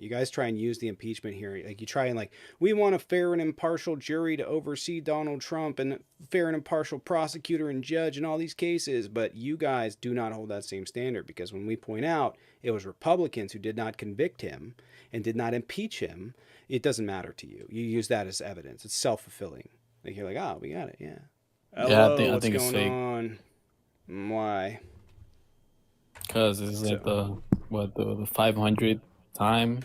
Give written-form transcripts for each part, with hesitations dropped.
You guys try and use the impeachment hearing. Like, you try and, like, we want a fair and impartial jury to oversee Donald Trump and fair and impartial prosecutor and judge in all these cases. But you guys do not hold that same standard, because when we point out it was Republicans who did not convict him and did not impeach him, it doesn't matter to you. You use that as evidence. It's self-fulfilling. Like, you're like, oh, we got it. Yeah. Yeah, Hello, I what's think it's going fake on? Why? because it's like So, the 500th time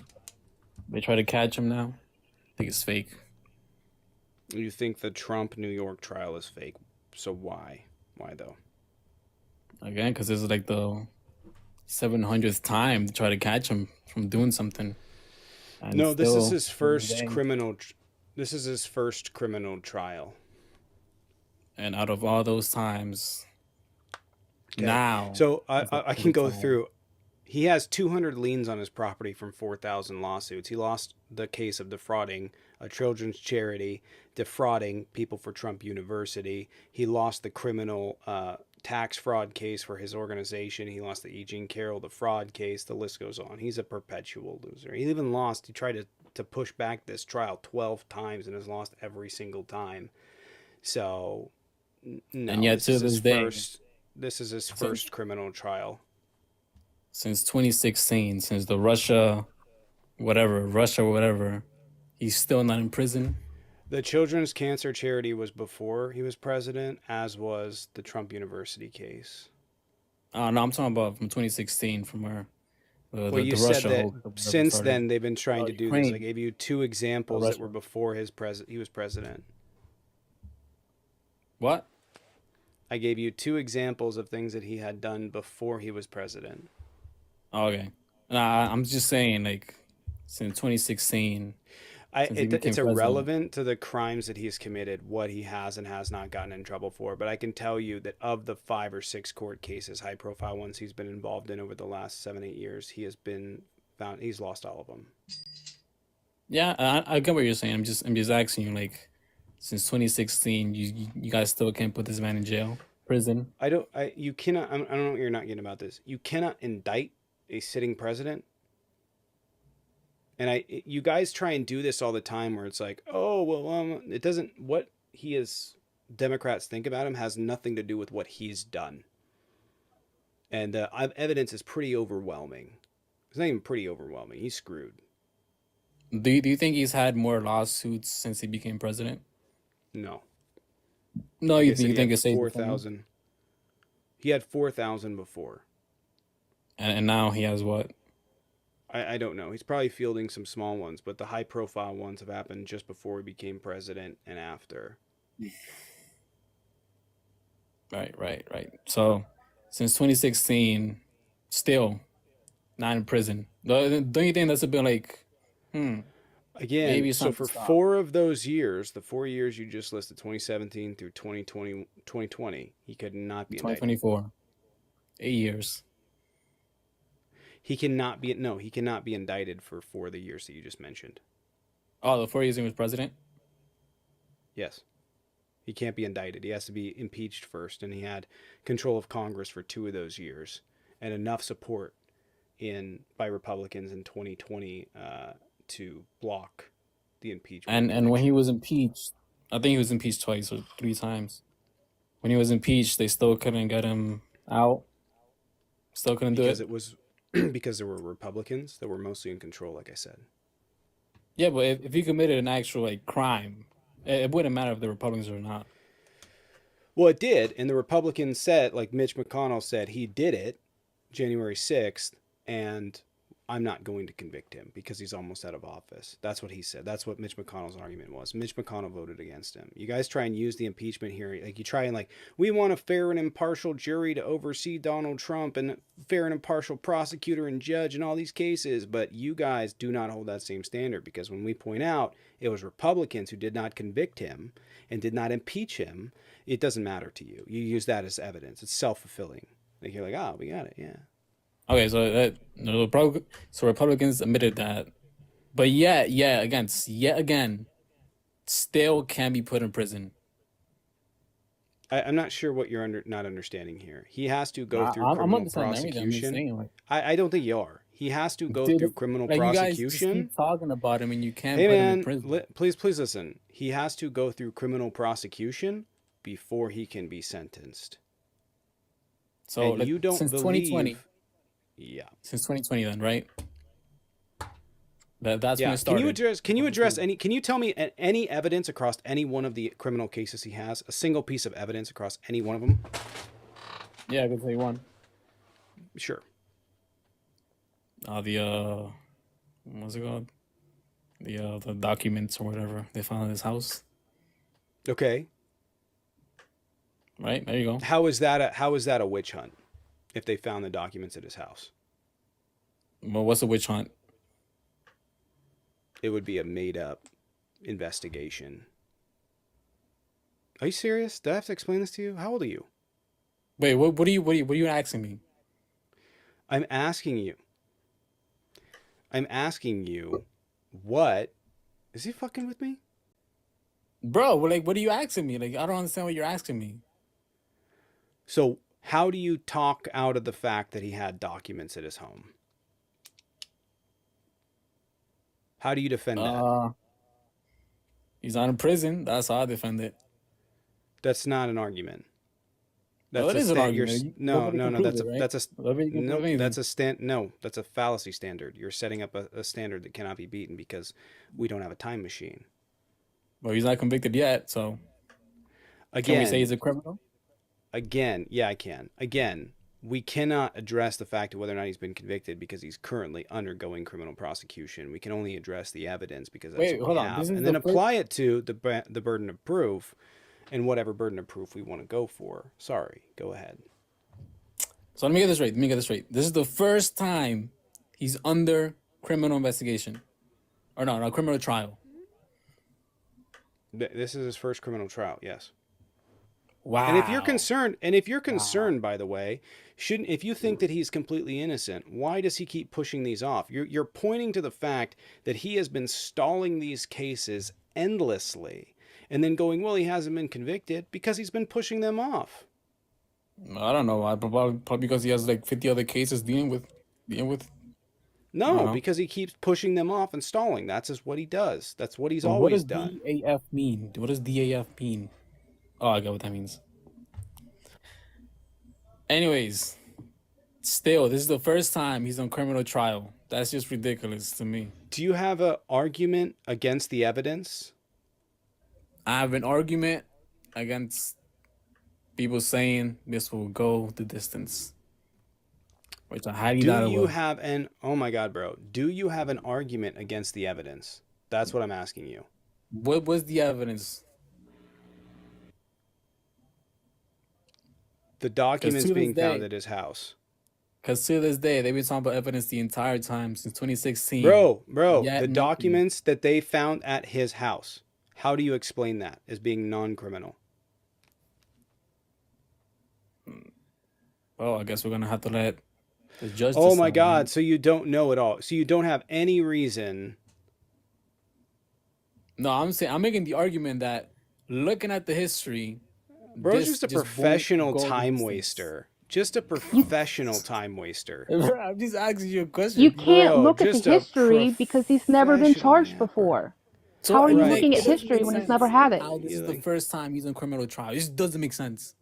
they try to catch him now. I think it's fake you think the Trump New York trial is fake. So why? Why though? again because this is like the 700th time to try to catch him from doing something, and No, this is still his to this first day. criminal. This is his first criminal trial. And out of all those times, Okay, now so is the I can perfect go time. through. He has 200 liens on his property from 4,000 lawsuits. He lost the case of defrauding a children's charity, defrauding people for Trump University. He lost the criminal tax fraud case for his organization. He lost the E. Jean Carroll, the fraud case. The list goes on. He's a perpetual loser. He even lost, he tried to push back this trial 12 times and has lost every single time. So, And no, yet this to is his this day, first. This is his since first criminal trial. 2016, since the Russia whatever, he's still not in prison. The Children's Cancer Charity was before he was president, as was the Trump University case. No, I'm talking about from 2016, from where Well, you the said Russia that hoax or whatever since started. then they've been trying Oh, to do this. I Ukraine gave you two or examples that were Russia. before he was president. What? I gave you two examples of things that he had done before he was president. Oh, okay. Nah, I'm just saying, like, since 2016, since he became It's president. irrelevant to the crimes that he's committed, what he has and has not gotten in trouble for. But I can tell you that of the 5 or 6 court cases, high profile ones he's been involved in over the last 7, 8 years, he has been found. He's lost all of them. Yeah, I get what you're saying. I'm just asking you, like, since 2016, you guys still can't put this man in jail, prison. I don't. You cannot. I don't know what you're not getting about this. You cannot indict a sitting president. And you guys try and do this all the time, where it's like, oh well, it doesn't. What he is, Democrats think about him has nothing to do with what he's done, and evidence is pretty overwhelming. It's not even pretty overwhelming. He's screwed. Do you think he's had more lawsuits since he became president? No, No, like I said, you he think had it stays the four same? thousand. He had 4,000 before. And now he has what? I don't know. He's probably fielding some small ones, but the high profile ones have happened just before he became president and after. Right. So, since 2016, still not in prison. Don't you think that's a bit like, hmm, Again, maybe it's so time to for stop? 4 of those years, the 4 years you just listed, 2017 through 2020, he could not be indicted. 2024, 8 years. He cannot be, no, he cannot be indicted for 4 of the years that you just mentioned. Oh, the 4 years he was president? Yes. He can't be indicted. He has to be impeached first, and he had control of Congress for 2 of those years and enough support in by Republicans in 2020 to block the impeachment And when he conviction. was impeached, I think he was impeached twice or 3 times. When he was impeached, they still couldn't get him out. Still couldn't do Because it. it was because there were Republicans that were mostly in control, like I said. Yeah, but if he committed an actual like crime, it wouldn't matter if the Republicans or not. Well, it did, and the Republicans said, like Mitch McConnell said, he did it January 6th, and I'm not going to convict him because he's almost out of office. That's what he said. That's what Mitch McConnell's argument was. Mitch McConnell voted against him. You guys try and use the impeachment hearing. Like, you try and, like, we want a fair and impartial jury to oversee Donald Trump and fair and impartial prosecutor and judge in all these cases. But you guys do not hold that same standard, because when we point out it was Republicans who did not convict him and did not impeach him, it doesn't matter to you. You use that as evidence. It's self-fulfilling. Like, you're like, oh, we got it. Yeah. Okay, so so Republicans admitted that, but yet again, still can be put in prison. I'm not sure what you're not understanding here. He has to go through I'm criminal understanding everything. I'm just prosecution. saying, like, I don't think you are. He has to go Dude, through criminal like you guys just prosecution. keep talking about him and you can't Hey put him in man, prison. please listen. He has to go through criminal prosecution before he can be sentenced. So And like you don't since 2020, believe. Yeah. since 2020 then, right? That's when Yeah. it started. Can you address any can you tell me any evidence across any one of the criminal cases he has? A single piece of evidence across any one of them? Yeah, I can say one. Sure. The what's it called? The documents or whatever they found in his house. Okay. Right? There you go. How is that a witch hunt if they found the documents at his house? Well, what's a witch hunt? It would be a made up investigation. Are you serious? Did I have to explain this to you? How old are you? Wait, what are you asking me? I'm asking you. I'm asking you what is he fucking with me? Bro, like what are you asking me? Like I don't understand what you're asking me. So, how do you talk out of the fact that he had documents at his home? How do you defend that? He's not in prison. That's how I defend it. That's not an argument. Well, That's it a is an stand. You're argument. no, Nobody no, can no. prove it, right? That's a Nobody can no. prove anything. That's a stand. No, that's a fallacy standard. You're setting up a standard that cannot be beaten because we don't have a time machine. Well, he's not convicted yet, so can we say he's Again, a criminal? yeah, I can. Again, we cannot address the fact of whether or not he's been convicted because he's currently undergoing criminal prosecution. We can only address the evidence because that's Wait, what we hold on. This have, is and the then first. apply it to the burden of proof, and whatever burden of proof we want to go for. Sorry, go ahead. So let me get this right. Let me get this right. This is the first time he's under criminal investigation, or no, criminal trial. This is his first criminal trial. Yes. Wow. And if you're concerned, by the way, if you think that he's completely innocent, why does he keep pushing these off? You're pointing to the fact that he has been stalling these cases endlessly and then going, well, he hasn't been convicted because he's been pushing them off. I don't know. Probably because he has like 50 other cases dealing with. I don't No, know. because he keeps pushing them off and stalling. That's just what he does. That's what he's But what always does done. DAF mean? What does DAF mean? Oh, I get what that means. Anyways, still, this is the first time he's on criminal trial. That's just ridiculous to me. Do you have an argument against the evidence? I have an argument against people saying this will go the distance, which I highly doubt it will. Oh my God, bro. Do you have an argument against the evidence? That's what I'm asking you. What was the evidence? The documents being found at his house. Because to this day, they've been talking about evidence the entire time since 2016. Bro, Yet the nothing. documents that they found at his house. How do you explain that as being non-criminal? Oh, I guess we're gonna have to let the judge Oh my decide, God, man. so you don't know at all. So you don't have any reason. No, I'm making the argument that looking at the history, Bro's this just a just won't professional go the time distance. waster. Just a professional time waster. I'm just asking you a question. You can't Bro, look at the just a history because he's never been professional charged yapper. before. So How are you Right. looking it at doesn't history make when he's sense never had it? how this You is the like- first time he's on criminal trial. It just doesn't make sense.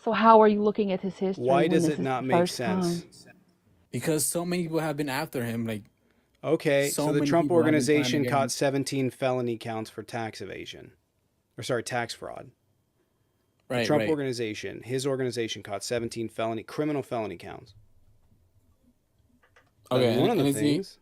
So how are you looking at his history Why when does this it is not the make first sense? time? Because so many people have been after him. Like Okay, so so the many Trump people have been trying to organization get him. caught 17 felony counts for tax evasion. Or sorry, tax fraud. The Right, Trump right. organization, his organization caught 17 criminal felony counts. Okay, That's one of and the is things.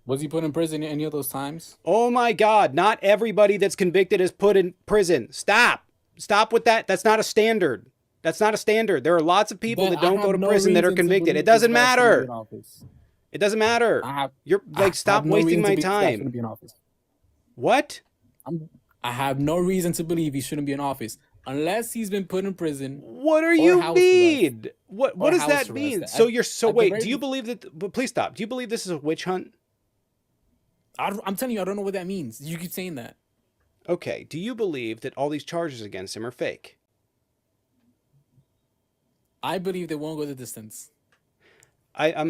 was he put in prison any of those times? Oh my God, not everybody that's convicted is put in prison. Stop. Stop with that. That's not a standard. That's not a standard. There are lots of people Then that I don't have go to no prison that are reason to convicted. believe It doesn't this guy shouldn't be matter. in office. It doesn't matter. I have Stop no wasting reason to my believe this guy time. shouldn't be in office. What? I have no reason to believe he shouldn't be in office unless he's been put in prison What are or you house arrest. need? What Or does house that arrest. mean? So you're so at the wait, very do you least- believe that but please stop. Do you believe this is a witch hunt? I'm telling you, I don't know what that means. You keep saying that. Okay. Do you believe that all these charges against him are fake? I believe they won't go the distance. I'm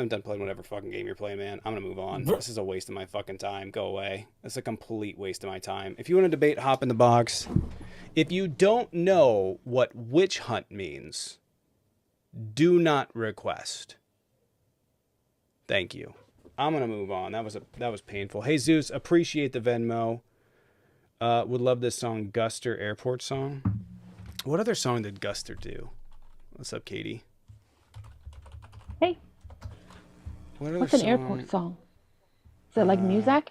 done playing whatever fucking game you're playing, man. I'm gonna move on. Bro. This is a waste of my fucking time. Go away. It's a complete waste of my time. If you want to debate, hop in the box. If you don't know what witch hunt means, do not request. Thank you. I'm gonna move on. That was painful. Hey Zeus, appreciate the Venmo. Would love this song, Guster Airport song. What other song did Guster do? What's up, Katie? Hey, What other what's an song? airport song? Is it like music?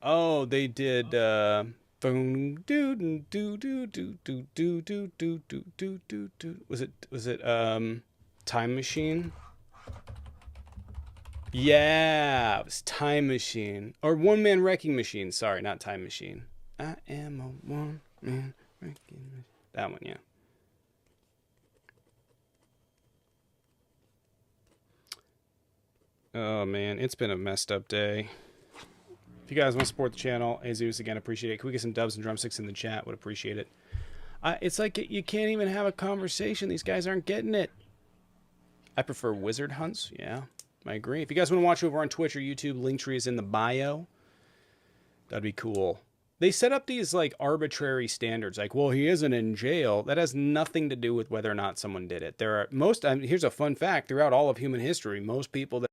Oh, they did boom doo doo doo doo doo doo doo doo doo doo doo doo. Was it Time Machine? Yeah, it was Time Machine. Or One Man Wrecking Machine. Sorry, not Time Machine. I am a one man wrecking machine. That one, yeah. Oh man, it's been a messed up day. If you guys want to support the channel, Azus, again, appreciate it. Can we get some dubs and drumsticks in the chat? Would appreciate it. It's like you can't even have a conversation. These guys aren't getting it. I prefer wizard hunts. Yeah, I agree. If you guys want to watch over on Twitch or YouTube, Linktree is in the bio. That'd be cool. They set up these like arbitrary standards, like, well, he isn't in jail. That has nothing to do with whether or not someone did it. There are here's a fun fact: throughout all of human history, most people that